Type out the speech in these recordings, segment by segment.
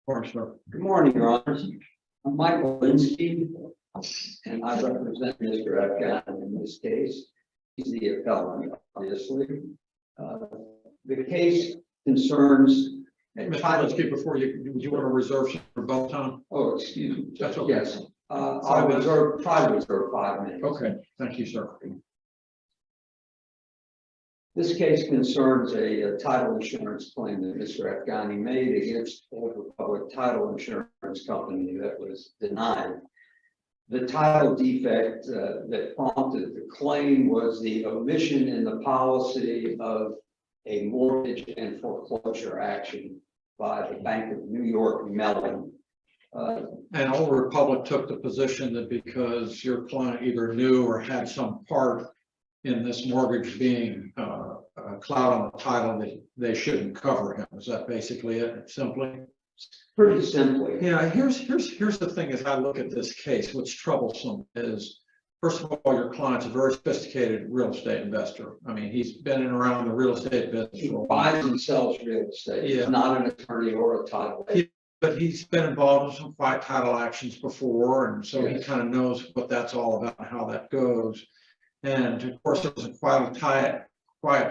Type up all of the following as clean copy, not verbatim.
Commissioner. Good morning, Your Honors. I'm Michael Linsky, and I represent Mr. Afghan in this case. He's the appellant, obviously. The case concerns. Mr. Linsky, before you want to reserve some for both time? Oh, excuse me. That's okay. Yes. I'll try to reserve 5 minutes. Okay, thank you, sir. This case concerns a title insurance claim that Mr. Afghani made against Old Republic Title Insurance Company that was denied. The title defect that prompted the claim was the omission in the policy of a mortgage and foreclosure action by the Bank of New York Mellon. And Old Republic took the position that because your client either knew or had some part in this mortgage being a cloud on the title, that they shouldn't cover him. Is that basically it, simply? Pretty simply. Yeah, here's the thing as I look at this case, what's troublesome is, first of all, your client's a very sophisticated real estate investor. I mean, he's been in and around the real estate business He for a while. buys and sells real estate. Yeah. He's not an attorney or a title agent. But he's been involved in some quiet title actions before, and so he Yes. kind of knows what that's all about and how that goes. And of course, there was a quiet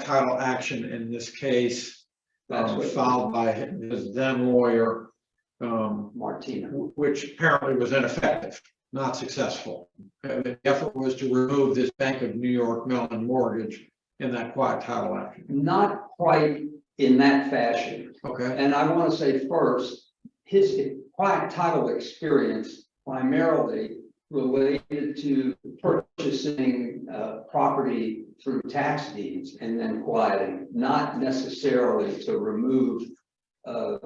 title action in this case, That's what filed by his then lawyer, Martina. which apparently was ineffective, not successful. The effort was to remove this Bank of New York Mellon mortgage in that quiet title action. Not quite in that fashion. Okay. And I want to say first, his quiet title experience primarily related to purchasing property through tax deeds and then quieting, not necessarily to remove, not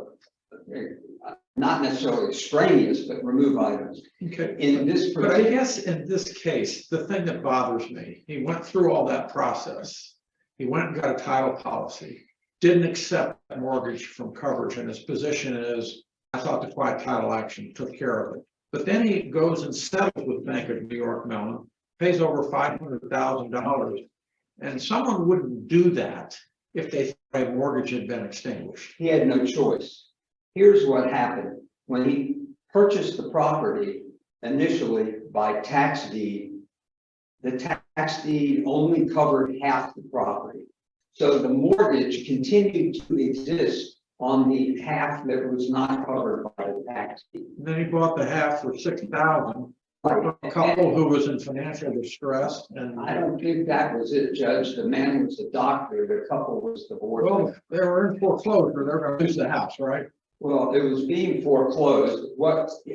necessarily extraneous, but remove items. Okay. In this, But I guess in this case, the thing that bothers me, he went through all that process. He went and got a title policy, didn't accept that mortgage from coverage, and his position is, I thought the quiet title action took care of it. But then he goes and settles with Bank of New York Mellon, pays over $500,000, and someone wouldn't do that if they thought a mortgage had been extinguished. he had no choice. Here's what happened. When he purchased the property initially by tax deed, the tax deed only covered half the property. So the mortgage continued to exist on the half that was not covered by the tax deed. And then he bought the half for $6,000. A couple who was in financial distress, and I don't think that was it, Judge. The man was a doctor, the couple was divorced. well, they were in foreclosure. They're going to lose the house, right? Well, it was being foreclosed.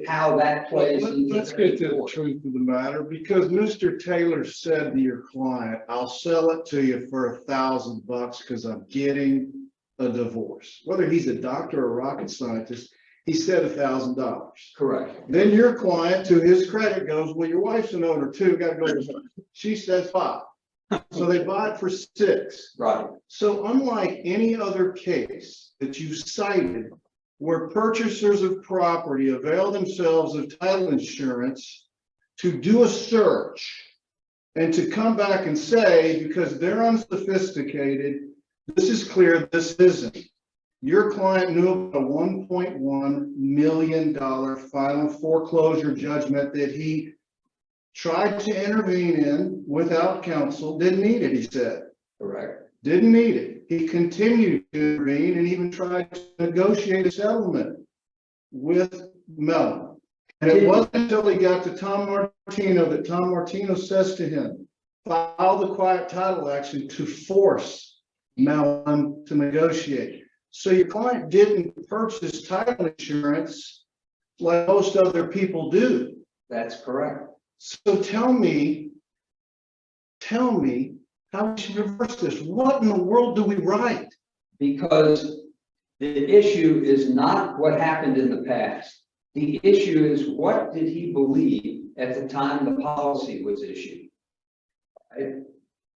How that plays. into Let's get to the truth of the matter, because Mr. Taylor said to your client, I'll sell it to you for $1,000 because I'm getting a divorce. Whether he's a doctor or a rocket scientist, he said $1,000. Correct. Then your client, to his credit, goes, well, your wife's an owner too, got to go to, she says 5. So they buy it for 6. Right. So unlike any other case that you cited, where purchasers of property avail themselves of title insurance to do a search and to come back and say, because they're unsophisticated, this is clear, this isn't. Your client knew about a $1.1 million final foreclosure judgment that he tried to intervene in without counsel, didn't need it, he said. Correct. Didn't need it. He continued to intervene and even tried to negotiate a settlement with Mellon. And it wasn't until he got to Tom Martino that Tom Martino says to him, file the quiet title action to force Mellon to negotiate. So your client didn't purchase title insurance like most other people do. That's correct. So tell me how we should reverse this. What in the world do we write? Because the issue is not what happened in the past. The issue is, what did he believe at the time the policy was issued? Right?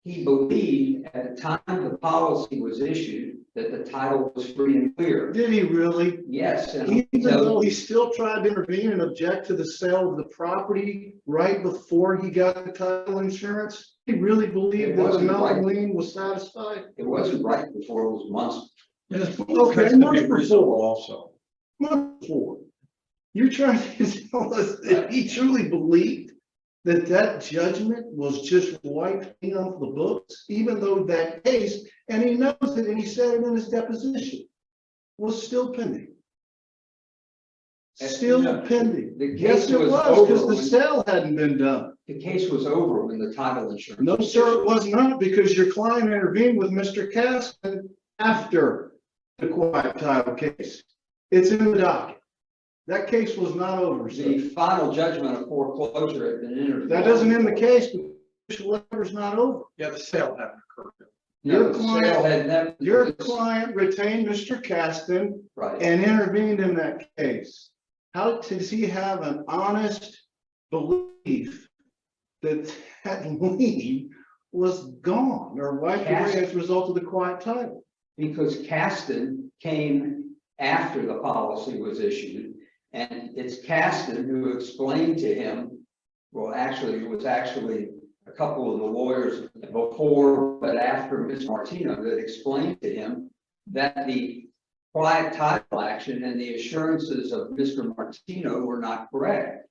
He believed at the time the policy was issued that the title was free and clear. Did he really? Yes. And Even though he still tried to intervene and object to the sale of the property right before he got the title insurance, he really believed that the Mellon lien was satisfied? it wasn't right before, it was months. Yes, Okay, has to be reasonable also. month before. You're trying to tell us that he truly believed that that judgment was just wiped clean off the books, even though that case, and he knows it, and he said it in his deposition, was still pending. Still pending. The Yes, case it was was, because over the sale hadn't been done. The case was over when the title insurance. No, sir, it was not, because your client intervened with Mr. Caston after the quiet title case. It's in the docket. That case was not over, The sir. final judgment of foreclosure had been entered. That doesn't end the case, but the letter's not over. Yeah, the sale hadn't occurred. No, the sale had never. Your client retained Mr. Caston Right. and intervened in that case. How does he have an honest belief that that lien was gone or wiped away as a result of the quiet title? Because Caston came after the policy was issued, and it's Caston who explained to him, well, actually, it was actually a couple of the lawyers before, but after Ms. Martino, that explained to him that the quiet title action and the assurances of Mr. Martino were not correct.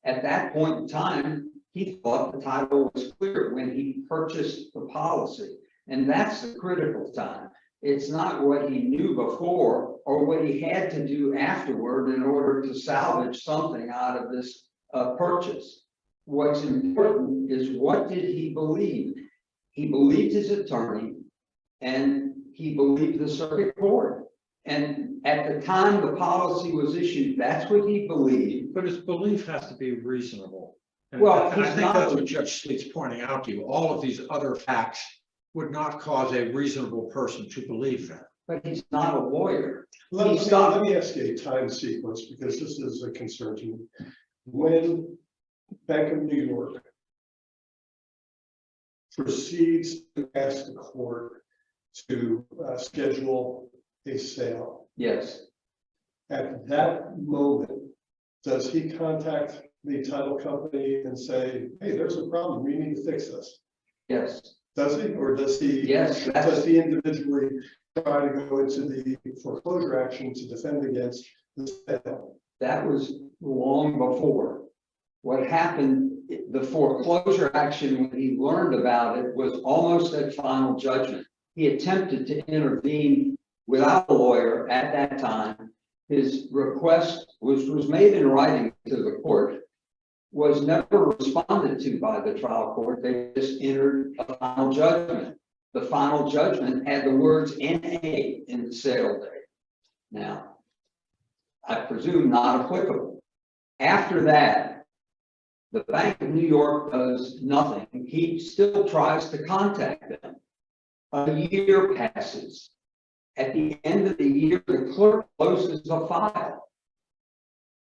At that point in time, he thought the title was clear when he purchased the policy. And that's the critical time. It's not what he knew before or what he had to do afterward in order to salvage something out of this purchase. What's important is, what did he believe? He believed his attorney, and he believed the circuit court. And at the time the policy was issued, that's what he believed. But his belief has to be reasonable. And Well, and I he's think not- that's what Judge Sleet's pointing out to you. All of these other facts would not cause a reasonable person to believe that. But he's not a lawyer. Let He stopped. me ask you a time sequence, because this is a concern to me. When Bank of New York proceeds to ask the court to schedule a sale, Yes, at that moment, does he contact the title company and say, hey, there's a problem, we need to fix this? yes, Does he, or does he? Yes, Does he individually try to go into the foreclosure action to defend against the sale? that was long before. What happened, the foreclosure action, when he learned about it, was almost at final judgment. He attempted to intervene without a lawyer at that time. His request, which was made in writing to the court, was never responded to by the trial court. They just entered a final judgment. The final judgment had the words NA in the sale date. Now, I presume not applicable. After that, the Bank of New York does nothing. He still tries to contact them. A year passes. At the end of the year, the clerk closes the file.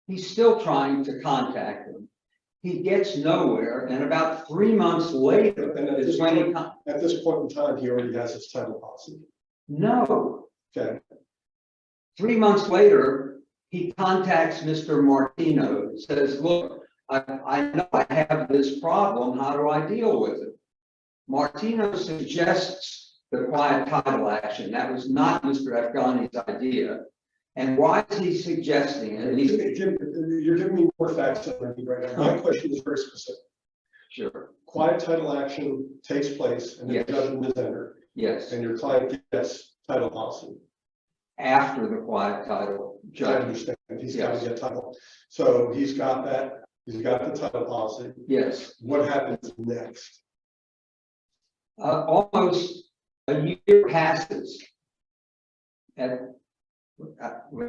He's still trying to contact them. He gets nowhere, and about 3 months later, And at is this when he point, at this point in time, he already has his title policy. no. Okay, 3 months later, he contacts Mr. Martino and says, look, I know I have this problem. How do I deal with it? Martino suggests the quiet title action. That was not Mr. Afghani's idea. And why is he suggesting it? And he's you're giving me more facts than I need right now. My question is very specific. sure. Quiet title action takes place and the Yes. judgment is entered, Yes, and your client gets title policy. after the quiet title I judgment. understand, he's got Yes. to get title. So he's got that, he's got the title policy. Yes. What happens next? Almost a year passes. Wait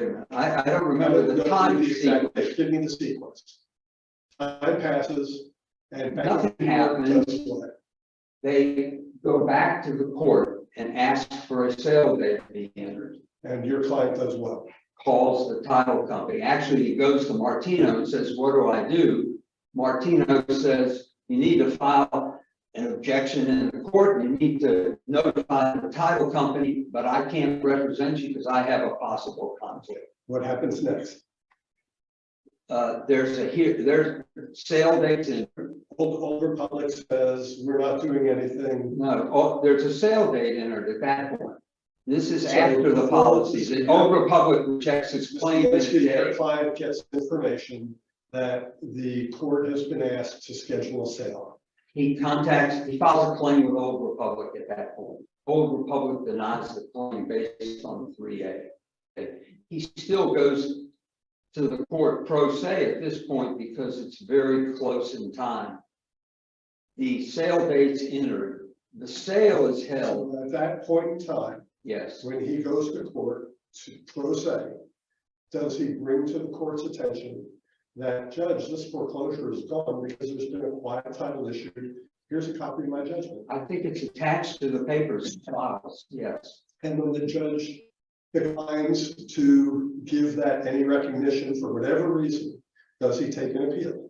a minute, I don't remember the time sequence. Give me the sequence. Time passes and. Nothing happens. They go back to the court and ask for a sale date to be entered. And your client does what? Calls the title company. Actually, he goes to Martino and says, what do I do? Martino says, you need to file an objection in the court. You need to notify the title company, but I can't represent you because I have a possible conflict. What happens next? There's sale dates in, Old Republic says, we're not doing anything. no, there's a sale date entered at that point. This is So after the before policy. this- The Old Republic rejects its claim. in Basically, its your day. client gets information that the court has been asked to schedule a sale. He files a claim with Old Republic at that point. Old Republic denies the claim based on 3A. He still goes to the court pro se at this point because it's very close in time. The sale date's entered, the sale is held, So at that point in time, yes. when he goes to court to pro se, does he bring to the court's attention that, Judge, this foreclosure is gone because there's been a quiet title issued? Here's a copy of my judgment. I think it's attached to the papers files, yes. And when the judge declines to give that any recognition for whatever reason, does he take an appeal?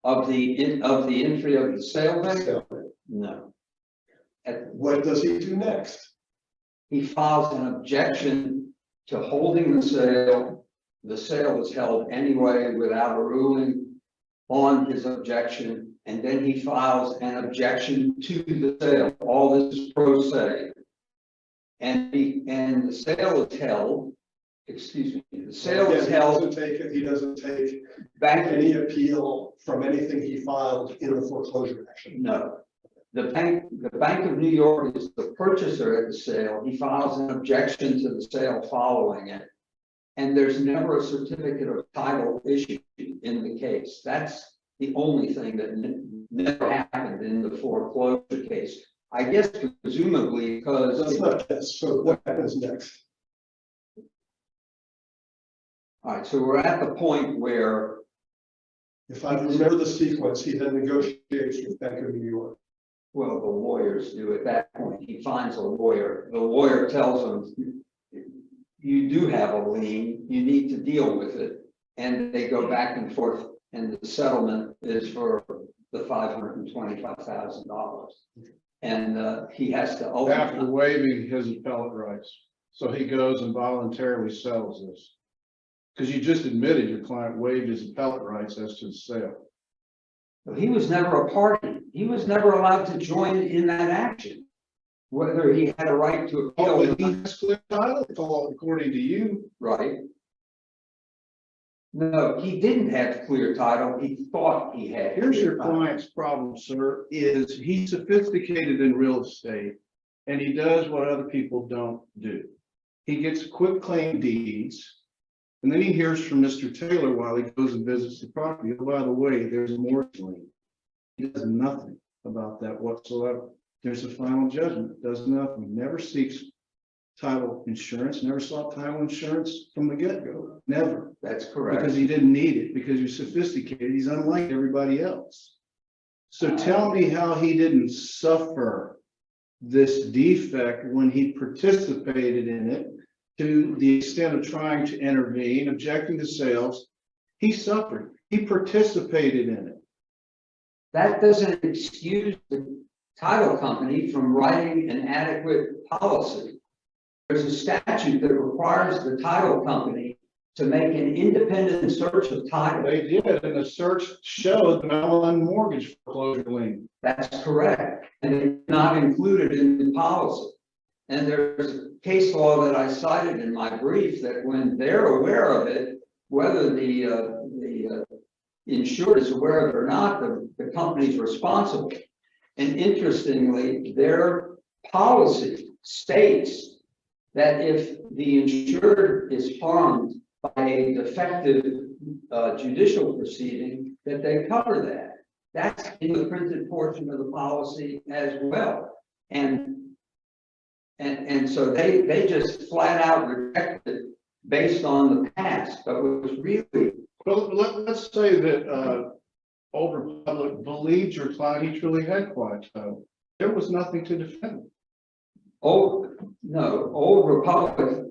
Of the entry of the sale date? So, No. what does he do next? He files an objection to holding the sale. The sale was held anyway without a ruling on his objection, and then he files an objection to the sale. All this is pro se. And the sale is held, excuse me, the sale is Again, held He doesn't take back. any appeal from anything he filed in the foreclosure action. No. The Bank of New York is the purchaser at the sale. He files an objection to the sale following it. And there's never a certificate of title issued in the case. That's the only thing that never happened in the foreclosure case. I guess presumably because. That's not this. So what happens next? All right, so we're at the point where, If I remember the sequence, he then negotiates with Bank of New York. well, the lawyers do at that point. He finds a lawyer. The lawyer tells him, you do have a lien, you need to deal with it. And they go back and forth, and the settlement is for the $525,000. And he has to After ultimately, waiving his appellate rights. So he goes and voluntarily sells this. Because you just admitted your client waived his appellate rights as to the sale. he was never a party. He was never allowed to join in that action. Whether he had a right to Oh, appeal, but he has clear title, according to you. right? No, he didn't have clear title. He thought he had. Here's clear your title. client's problem, sir, is he's sophisticated in real estate. And he does what other people don't do. He gets quick claim deeds. And then he hears from Mr. Taylor while he goes and visits the property. Oh, by the way, there's a mortgage lien. He does nothing about that whatsoever. There's a final judgment, does nothing, never seeks title insurance, never sought title insurance from the get-go, never. That's correct. Because he didn't need it, because he's sophisticated, he's unlike everybody else. So tell me how he didn't suffer this defect when he participated in it to the extent of trying to intervene, objecting to sales. He suffered, he participated in it. That doesn't excuse the title company from writing an adequate policy. There's a statute that requires the title company to make an independent search of title. They did, and the search showed the Mellon mortgage foreclosure lien. That's correct, and it's not included in the policy. And there's a case law that I cited in my brief that when they're aware of it, whether the insured is aware of it or not, the company's responsible. And interestingly, their policy states that if the insured is harmed by a defective judicial proceeding, that they cover that. That's in the printed portion of the policy as well. And so they just flat out rejected based on the past, but it was really. Well, let's say that Old Republic believed your client, he truly had quiet title. There was nothing to defend. Old Republic.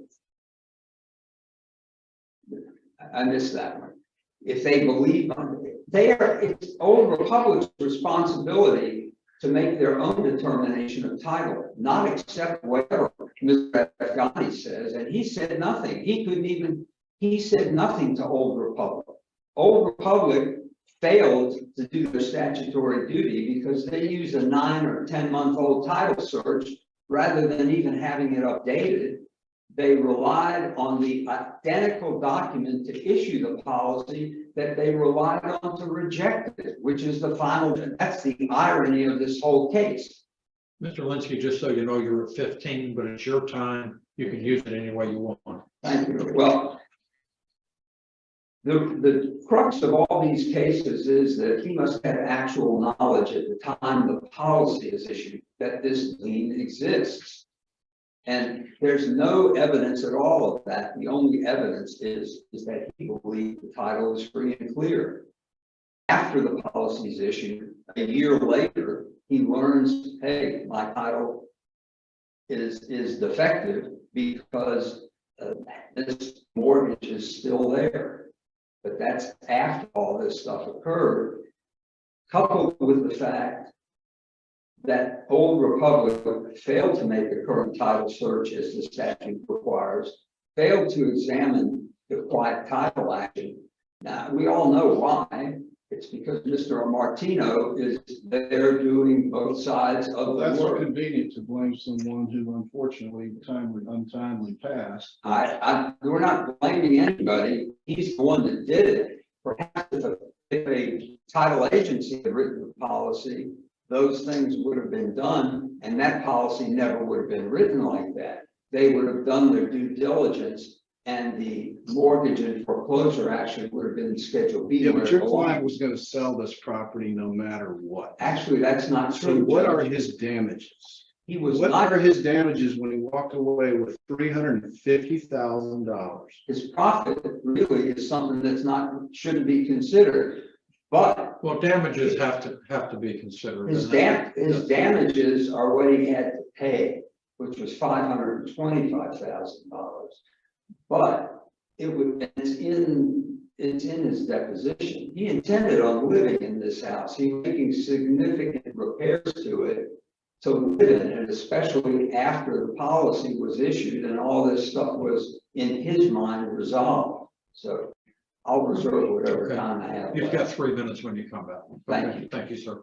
I missed that one. If they believe, it's Old Republic's responsibility to make their own determination of title, not accept whatever Mr. Afghani says. And he said nothing. He said nothing to Old Republic. Old Republic failed to do their statutory duty because they used a 9 or 10-month-old title search rather than even having it updated, they relied on the identical document to issue the policy that they relied on to reject it, which is the final. That's the irony of this whole case. Mr. Linsky, just so you know, you're at 15, but it's your time. You can use it any way you want. Thank you. Well, the crux of all these cases is that he must have actual knowledge at the time the policy is issued that this lien exists. And there's no evidence at all of that. The only evidence is that he believed the title is free and clear. After the policy is issued, a year later, he learns, hey, my title is defective because this mortgage is still there. But that's after all this stuff occurred, coupled with the fact that Old Republic failed to make a current title search as the statute requires, failed to examine the quiet title action. Now, we all know why. It's because Mr. Martino is there doing both sides of the That's work. convenient to blame someone who unfortunately untimely passed. We're not blaming anybody. He's the one that did it. Perhaps if a title agency had written the policy, those things would have been done, and that policy never would have been written like that. They would have done their due diligence, and the mortgage and foreclosure action would have been Schedule B. Yeah, but your client was gonna sell this property no matter what. Actually, that's not So true. what are his damages? He was What not, are his damages when he walked away with $350,000? his profit really is something that's not, shouldn't be considered. But Well, damages have to be considered. his damages are what he had to pay, which was $525,000. But it's in his deposition. He intended on living in this house. He was making significant repairs to it to live in it, especially after the policy was issued and all this stuff was in his mind resolved. So I'll reserve whatever Okay. time I have. You've left. got 3 minutes when you come back. Thank Okay, you. Thank you, sir.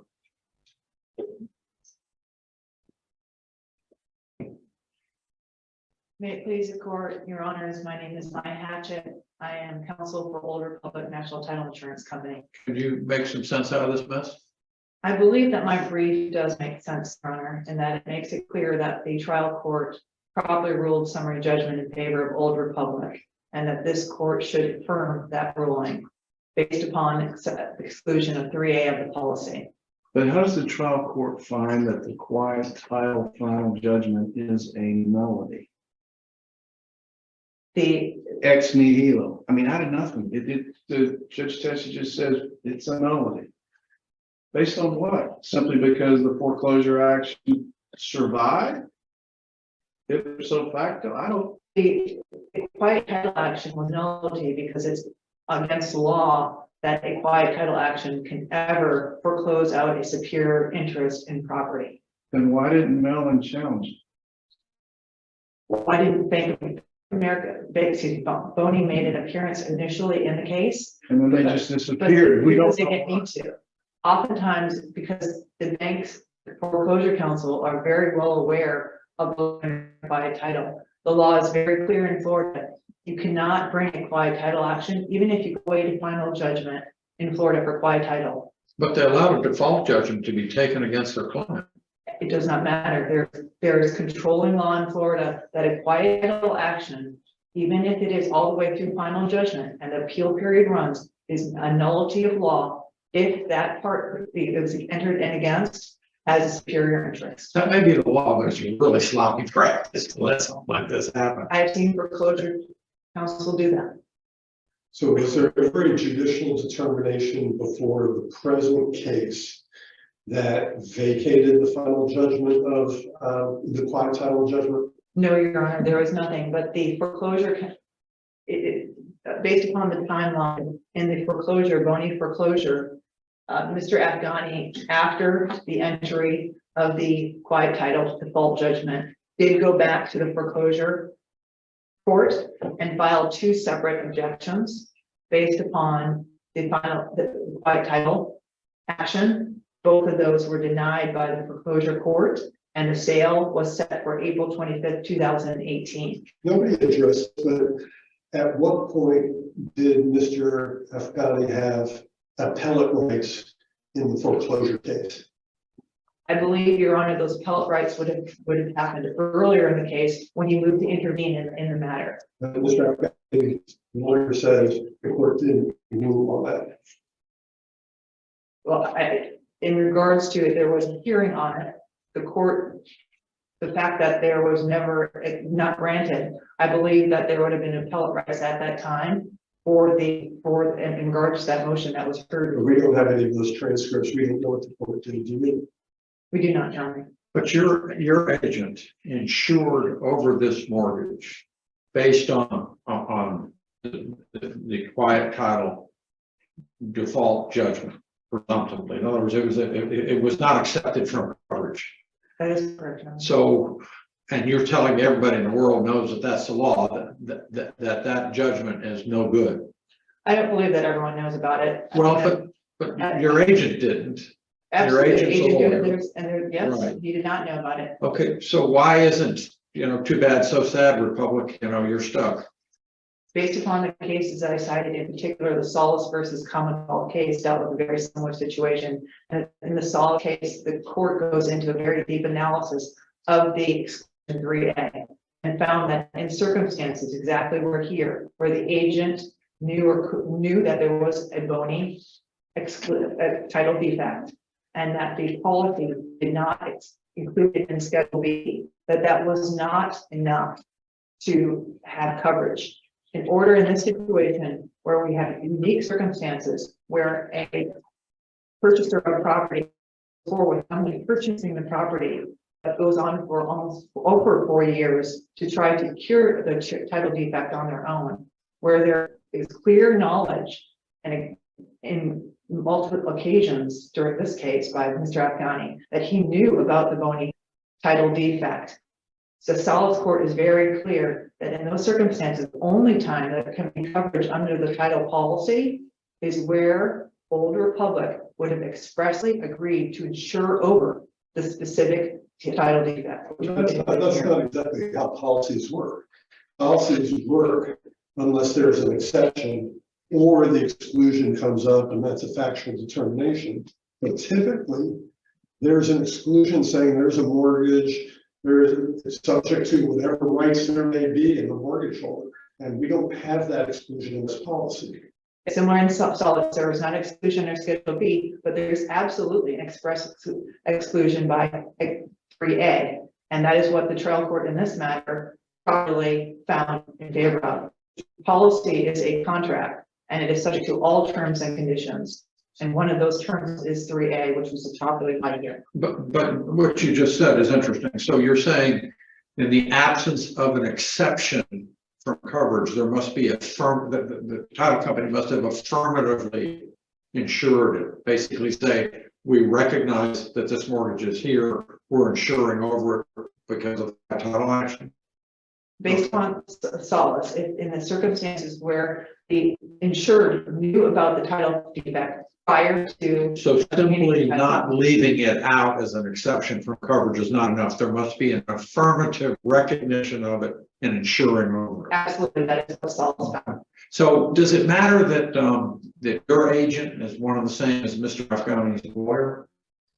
May it please the court, your honors, my name is Maya Hatchett. I am counsel for Old Republic National Title Insurance Company. Can you make some sense out of this mess? I believe that my brief does make sense, your honor, and that it makes it clear that the trial court properly ruled summary judgment in favor of Old Republic, and that this court should affirm that ruling based upon exclusion of 3A of the policy. But how does the trial court find that the quiet title final judgment is a nullity? The Ex nihilo. I mean, out of nothing. The Judge Tessie just says it's a nullity. Based on what? Simply because the foreclosure action survived? Ipso facto? I don't. the quiet title action was nullity because it's against the law that a quiet title action can ever foreclose out a superior interest in property. Then why didn't Mellon challenge? Why didn't Bank of America, Boney made an appearance initially in the case? And then they just But disappeared. We because don't. they didn't need to. Oftentimes, because the bank's foreclosure council are very well aware of the quiet title. The law is very clear in Florida. You cannot bring a quiet title action, even if you go away to final judgment in Florida for quiet title. But they allowed a default judgment to be taken against their client. It does not matter. There is controlling law in Florida that a quiet title action, even if it is all the way through final judgment and the appeal period runs, is a nullity of law if that part is entered in against has a superior interest. That may be the law, but it's really sloppy practice to let something like this happen. I have seen foreclosure counsel do that. So was there ever a judicial determination before the present case that vacated the final judgment of the quiet title judgment? No, Your Honor, there was nothing, but the foreclosure, based upon the timeline in the foreclosure, Boney foreclosure, Mr. Afghani, after the entry of the quiet title default judgment, did go back to the foreclosure court and filed 2 separate objections based upon the quiet title action. Both of those were denied by the foreclosure court, And the sale was set for April 25th, 2018. Nobody addressed, but at what point did Mr. Afghani have appellate rights in the foreclosure case? I believe, Your Honor, those appellate rights would have happened earlier in the case when he moved to intervene in the matter. Mr. Afghani, the lawyer says the court didn't rule on that. Well, in regards to it, there was a hearing on it. The court, the fact that there was never not granted, I believe that there would have been appellate rights at that time in regards to that motion that was heard. But we don't have any of those transcripts. We don't know what the court did. Do we? We do not, Your Honor. But your agent insured over this mortgage based on the quiet title default judgment presumptively. In other words, it was not accepted from coverage. That is correct, Your Honor. So, and you're telling me everybody in the world knows that that's the law, that judgment is no good. I don't believe that everyone knows about it. Well, but your agent didn't. Absolutely, agent's a agent, lawyer. yes, Right. he did not know about it. Okay, so why isn't, too bad, so sad, Republic, you're stuck. Based upon the cases that I cited, in particular, the Solis versus Commonwealth case dealt with a very similar situation. And in the Solis case, the court goes into a very deep analysis of the exclusion 3A and found that in circumstances exactly where the agent knew that there was a bony title defect and that the policy did not include it in Schedule B, that was not enough to have coverage. In order in this situation where we have unique circumstances where a purchaser of property or with somebody purchasing the property that goes on for almost over 4 years to try to cure the title defect on their own, where there is clear knowledge and in multiple occasions during this case by Mr. Afghani that he knew about the bony title defect. So Solis court is very clear that in those circumstances, the only time that can be coverage under the title policy is where Old Republic would have expressly agreed to insure over the specific title defect. That's not exactly how policies work. Policies work unless there's an exception or the exclusion comes up and that's a factual determination. But typically, there's an exclusion saying there's a mortgage, it's subject to whatever rights there may be in the mortgage holder. And we don't have that exclusion in this policy. Similar in Solis, there is not exclusion or Schedule B, but there's absolutely an express exclusion by 3A. And that is what the trial court in this matter properly found in favor of. Policy is a contract and it is subject to all terms and conditions. And one of those terms is 3A, which was the properly applied here. But what you just said is interesting. So you're saying in the absence of an exception from coverage, there must be the title company must have affirmatively insured it. Basically say, we recognize that this mortgage is here, we're insuring over it because of the title action. Based on Solis, in the circumstances where the insured knew about the title defect prior to. So simply not leaving it out as an exception from coverage is not enough. There must be an affirmative recognition of it and insuring over it. Absolutely, that is what Solis found. So does it matter that that your agent is one of the same as Mr. Afghani's lawyer?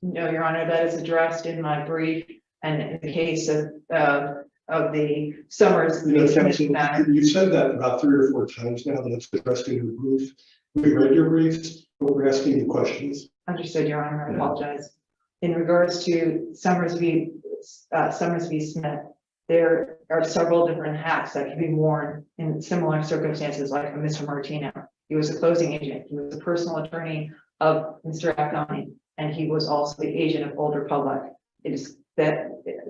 No, Your Honor, that is addressed in my brief and in the case of the Summers. Counsel, you said that about 3 or 4 times now that it's addressed in your brief. We read your briefs, but we're asking you questions. Understood, Your Honor. I apologize. In regards to Summers v. Smith, there are several different hats that can be worn in similar circumstances like Mr. Martino. He was a closing agent. He was a personal attorney of Mr. Afghani, and he was also the agent of Old Republic. It is that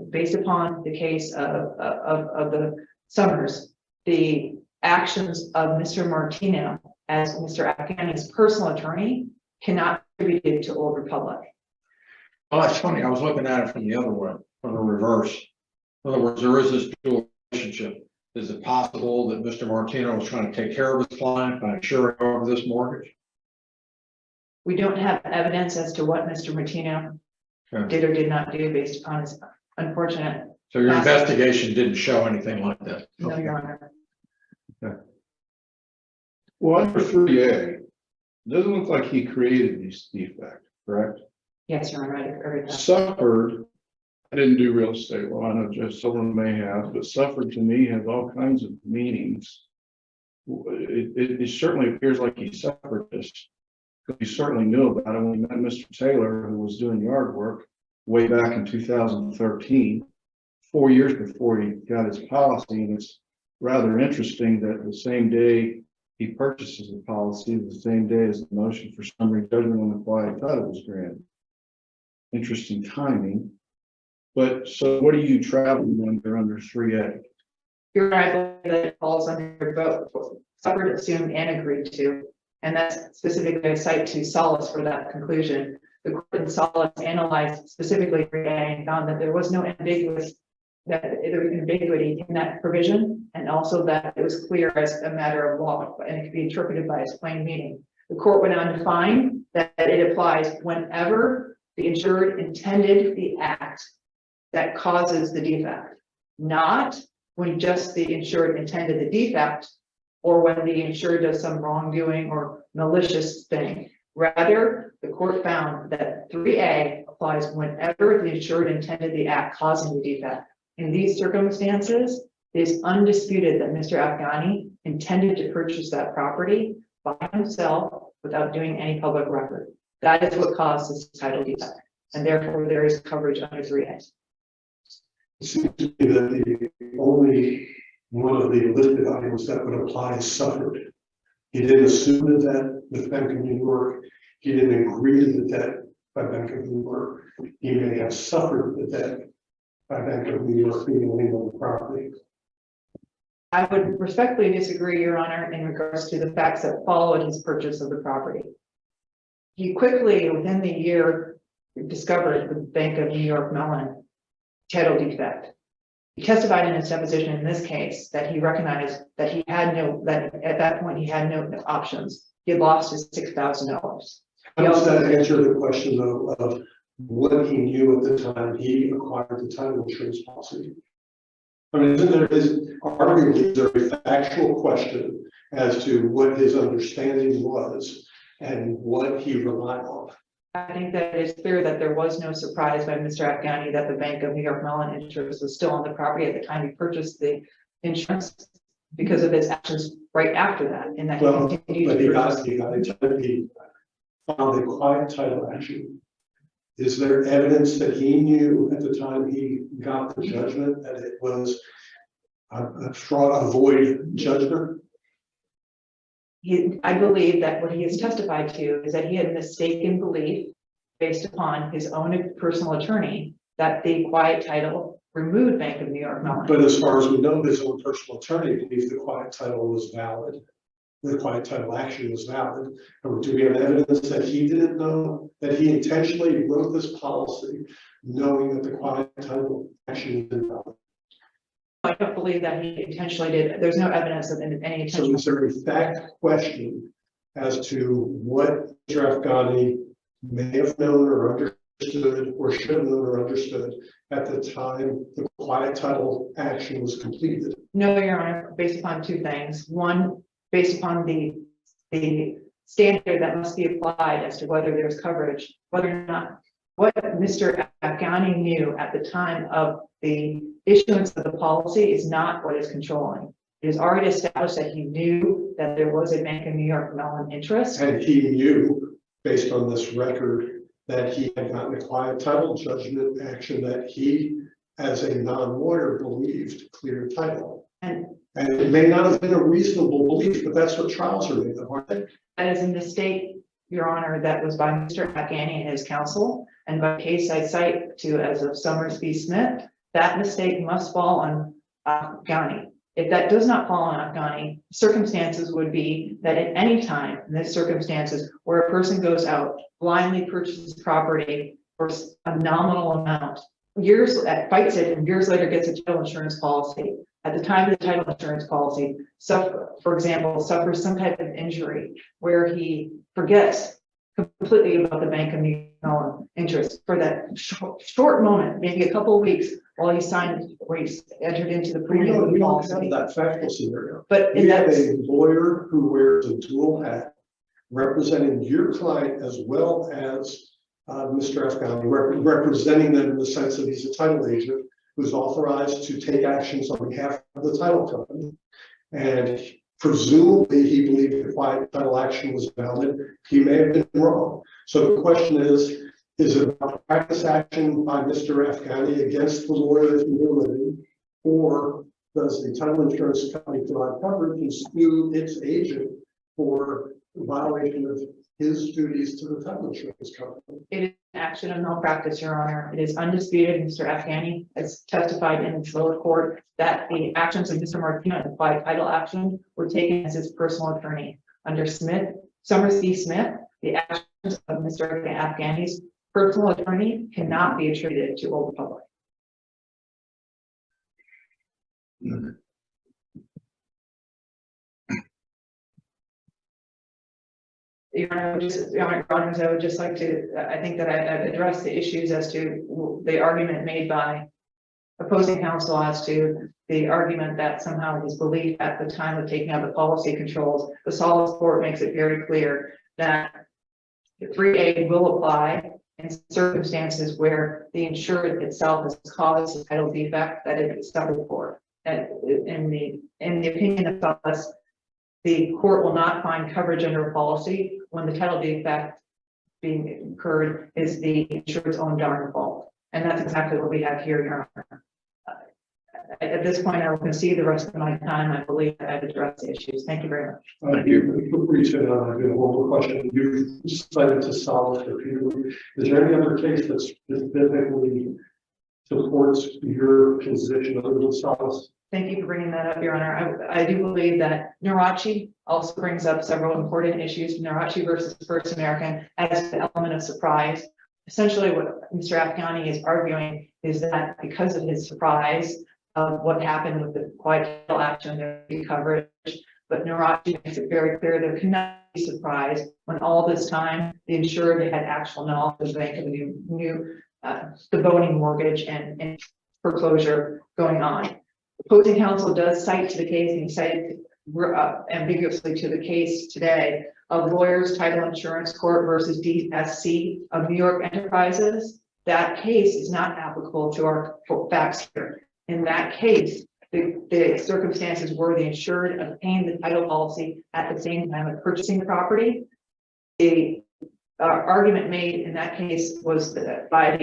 based upon the case of the Summers, the actions of Mr. Martino as Mr. Afghani's personal attorney cannot be attributed to Old Republic. Oh, that's funny. I was looking at it from the other way, from the reverse. In other words, there is this dual relationship. Is it possible that Mr. Martino was trying to take care of his client by insuring over this mortgage? We don't have evidence as to what Mr. Martino did or did not do based upon his unfortunate. So your Yes. investigation didn't show anything like that? No, Your Honor. Well, under 3A, doesn't look like he created these defects, correct? Yes, Your Honor, I agree with that. Suffered, I didn't do real estate law, I know Judge Sullivan may have, but suffered to me has all kinds of meanings. It certainly appears like he suffered this. He certainly knew about it when he met Mr. Taylor, who was doing yard work way back in 2013, 4 years before he got his policy. And it's rather interesting that the same day he purchases the policy, the same day as the motion for summary judgment on the quiet title was granted. Interesting timing. But so what are you traveling under 3A? Your Honor, I believe that it falls under both suffered, assumed, and agreed to. And that's specifically a cite to Solace for that conclusion. The court in Solace analyzed specifically 3A and found that there was no ambiguity in that provision, and also that it was clear as a matter of law, and it could be interpreted by its plain meaning. The court went on to find that it applies whenever the insured intended the act that causes the defect, not when just the insured intended the defect, or when the insured does some wrongdoing or malicious thing. Rather, the court found that 3A applies whenever the insured intended the act causing the defect. In these circumstances, it is undisputed that Mr. Afghani intended to purchase that property by himself without doing any public record. That is what caused this title defect, and therefore there is coverage under 3A. It seems to me that the only one of the listed items that would apply is suffered. He didn't assume that with Bank of New York. He didn't agree to the debt by Bank of New York. He may have suffered the debt by Bank of New York being lien on the property. I would respectfully disagree, Your Honor, in regards to the facts that followed his purchase of the property. He quickly, within the year, discovered the Bank of New York Mellon title defect. He testified in his deposition in this case that he recognized that that at that point he had no options. He had lost his $6,000. How does that answer the question though of what he knew at the time he acquired the title insurance policy? I mean, arguably there a factual question as to what his understanding was and what he relied on. I think that it is clear that there was no surprise by Mr. Afghani that the Bank of New York Mellon interest was still on the property at the time he purchased the insurance, because of his actions right after that. And that Well, he but continued he to got purchase. he filed a quiet title action. Is there evidence that he knew at the time he got the judgment that it was a fraud, a void judgment? I believe that what he has testified to is that he had mistaken belief based upon his own personal attorney that the quiet title removed Bank of New York Mellon. But as far as we know, his own personal attorney believed the quiet title was valid. The quiet title action was valid. Or do we have evidence that he didn't know, that he intentionally wrote this policy knowing that the quiet title action is invalid? I don't believe that he intentionally did. There's no evidence of any So intentional. is there a fact question as to what Mr. Afghani may have known or understood or should have known or understood at the time the quiet title action was completed? No, Your Honor, based upon two things. One, based upon the standard that must be applied as to whether there's coverage, whether or not what Mr. Afghani knew at the time of the issuance of the policy is not what is controlling. It is already established that he knew that there was a Bank of New York Mellon interest. And he knew, based on this record, that he had gotten a quiet title judgment action that he, as a non-lawyer, believed cleared title. And it may not have been a reasonable belief, but that's what trials are made of, aren't they? that is a mistake, Your Honor, that was by Mr. Afghani and his counsel, and by case I cite to as of Summers v. Smith, that mistake must fall on Afghani. If that does not fall on Afghani, circumstances would be that at any time in this circumstances where a person goes out, blindly purchases property for a nominal amount, fights it, and years later gets a title insurance policy. At the time of the title insurance policy, for example, suffers some type of injury where he forgets completely about the Bank of New Mellon interest for that short moment, maybe a couple of weeks while he signed, or he entered into the We premium don't have policy. that factual scenario. But We in have that, a lawyer who wears a dual hat representing your client as well as Mr. Afghani, representing them in the sense that he's a title agent who's authorized to take actions on behalf of the title company. And presumably, he believed the quiet title action was valid. He may have been wrong. So the question is it a practice action by Mr. Afghani against the lawyer that you're living, or does the title insurance company provide coverage and sue its agent for violation of his duties to the title insurance company? it is an action of malpractice, Your Honor. It is undisputed. Mr. Afghani has testified in the lower court that the actions of Mr. Martino, the quiet title action, were taken as his personal attorney. Under Summers v. Smith, the actions of Mr. Afghani's personal attorney cannot be attributed to Old Republic. Your Honor, I would just like to, I think that I've addressed the issues as to the argument made by opposing counsel as to the argument that somehow his belief at the time of taking out the policy controls. The Solis Court makes it very clear that the 3A will apply in circumstances where the insured itself has caused a title defect that it is covered for. And in the opinion of Solis, the court will not find coverage under a policy when the title defect being incurred is the insured's own darn fault. And that's exactly what we have here, Your Honor. At this point, I will concede the rest of my time. I believe that I've addressed the issues. Thank you very much. Thank you. Before you sit down, I have one more question. You cited to Solis repeatedly. Is there any other case that specifically supports your position other than Solis? Thank you for bringing that up, Your Honor. I do believe that Narachi also brings up several important issues. Narachi versus First American as the element of surprise. Essentially, what Mr. Afghani is arguing is that because of his surprise of what happened with the quiet title action, there will be coverage. But Narachi makes it very clear there cannot be surprise when all this time the insured had actual knowledge of the Bank of the voting mortgage and foreclosure going on. Opposing counsel does cite to the case, and he cited ambiguously to the case today of Lawyers Title Insurance Court versus DSC of New York Enterprises. That case is not applicable to our facts here. In that case, the circumstances were the insured obtained the title policy at the same time of purchasing the property. The argument made in that case was that by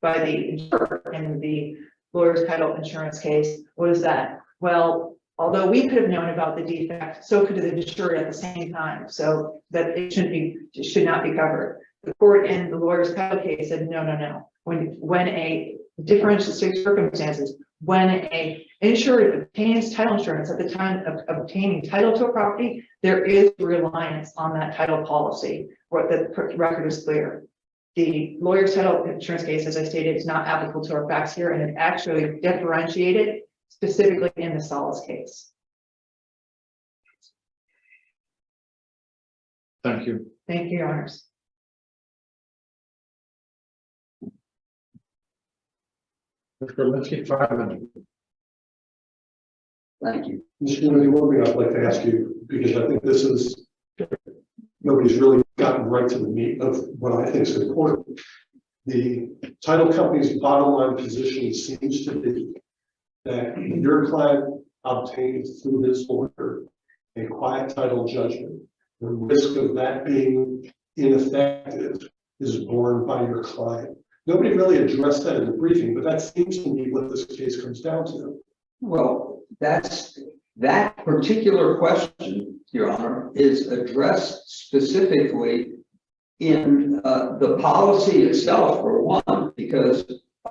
the insurer in the Lawyers Title Insurance case was that, well, although we could have known about the defect, so could the insured at the same time, so that it should not be covered. The court in the Lawyers Title case said no. When a differential circumstances, when a insured obtains title insurance at the time of obtaining title to a property, there is reliance on that title policy. What the record is clear. The Lawyers Title Insurance case, as I stated, is not applicable to our facts here, and it's actually differentiated specifically in the Solis case. Thank you. Thank you, Your Honors. Mr. Linsky, 5 minutes. Thank you. Mr. Kennedy, one thing I'd like to ask you, because I think this is, nobody's really gotten right to the meat of what I think is important. The title company's bottom line position seems to be that your client obtained through his lawyer a quiet title judgment. The risk of that being ineffective is borne by your client. Nobody really addressed that in the briefing, but that seems to me what this case comes down to. Well, that particular question, Your Honor, is addressed specifically in the policy itself, for one, because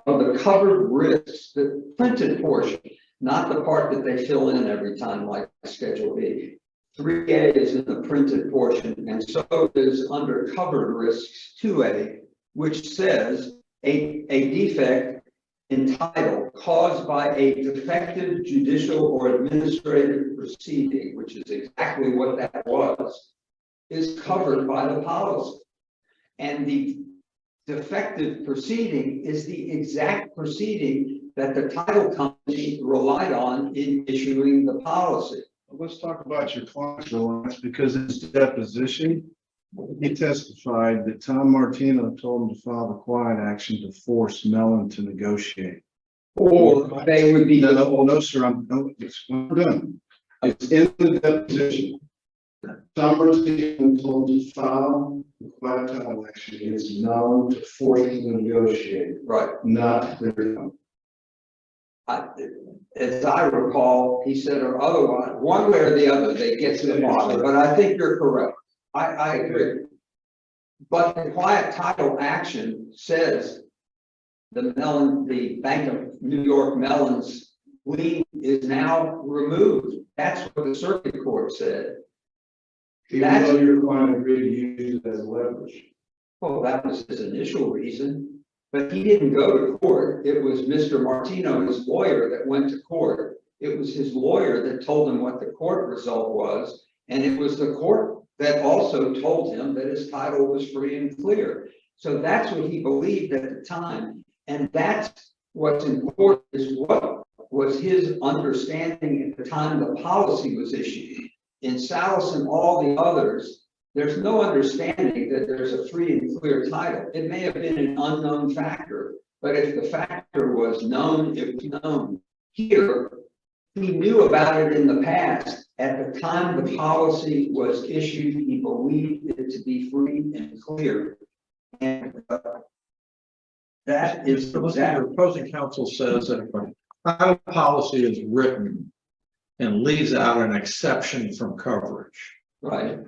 of the covered risks, the printed portion, not the part that they fill in every time like Schedule B. 3A is in the printed portion, and so is under covered risks 2A, which says a defect in title caused by a defective judicial or administrative proceeding, which is exactly what that was, is covered by the policy. And the defective proceeding is the exact proceeding that the title company relied on in issuing the policy. Let's talk about your client's reliance, because in his deposition, he testified that Tom Martino told him to file the quiet action to force Mellon to negotiate. Or they would be. No, sir, I'm done. It's in the deposition. Tom Martino told him to file the quiet title action against Mellon to force him to negotiate, Right. not clear. As I recall, he said or otherwise, one way or the other, they get to the bottom, but I think you're correct. I agree. But the quiet title action says the Bank of New York Mellon's lien is now removed. That's what the circuit court said. Even though your client agreed to use it as leverage. Well, that was his initial reason, but he didn't go to court. It was Mr. Martino, his lawyer, that went to court. It was his lawyer that told him what the court result was. And it was the court that also told him that his title was free and clear. So that's what he believed at the time. And that's what's important, is what was his understanding at the time the policy was issued. In Salas and all the others, there's no understanding that there's a free and clear title. It may have been an unknown factor, but if the factor was known, it was known. Here, he knew about it in the past. At the time the policy was issued, he believed it to be free and clear. And that is Your exactly. opposing counsel says that if a title policy is written and leaves out an exception from coverage, Right.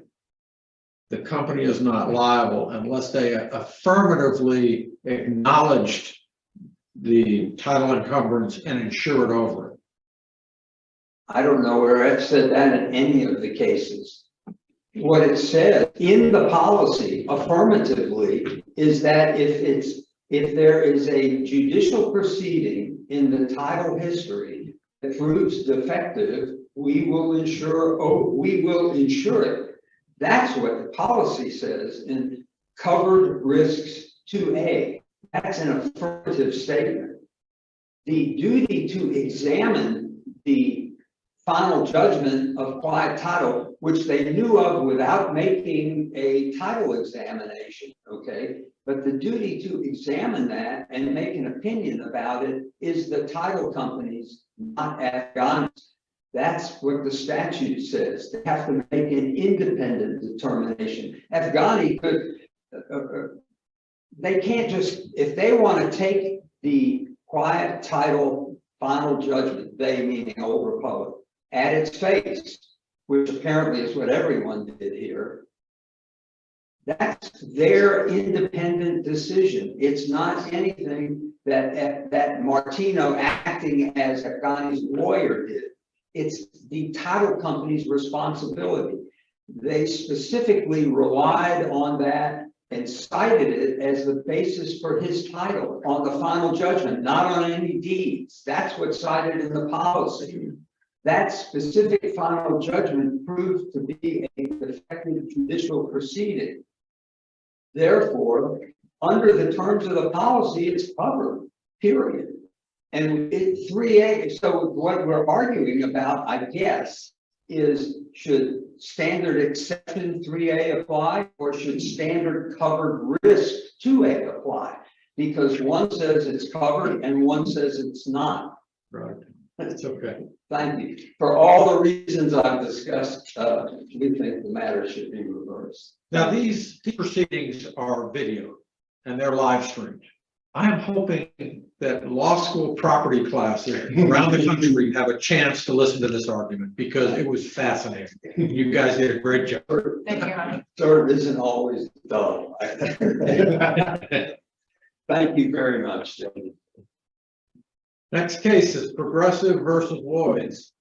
the company is not liable unless they affirmatively acknowledged the title encumbrance and insure it over it. I don't know where it said that in any of the cases. What it said in the policy affirmatively is that if there is a judicial proceeding in the title history that proves defective, we will insure it. That's what the policy says in covered risks 2A. That's an affirmative statement. The duty to examine the final judgment of quiet title, which they knew of without making a title examination, okay? But the duty to examine that and make an opinion about it is the title company's, not Afghani's. That's what the statute says. They have to make an independent determination. Afghani could, they can't just, if they want to take the quiet title final judgment, they meaning Old Republic, at its face, which apparently is what everyone did here. That's their independent decision. It's not anything that Martino, acting as Afghani's lawyer, did. It's the title company's responsibility. They specifically relied on that and cited it as the basis for his title on the final judgment, not on any deeds. That's what's cited in the policy. That specific final judgment proved to be a defective judicial proceeding. Therefore, under the terms of the policy, it's covered, period. And it 3A, so what we're arguing about, I guess, is should standard exception 3A apply, or should standard covered risk 2A apply? Because one says it's covered and one says it's not. Right. It's okay. Thank you. For all the reasons I've discussed, we think the matter should be reversed. Now, these proceedings are video and they're live streamed. I am hoping that law school property classes around the country have a chance to listen to this argument because it was fascinating. You guys did a great job. Thank you, Honor. Third isn't always dull. Thank you very much, Jody. Next case is Progressive versus Lloyd's.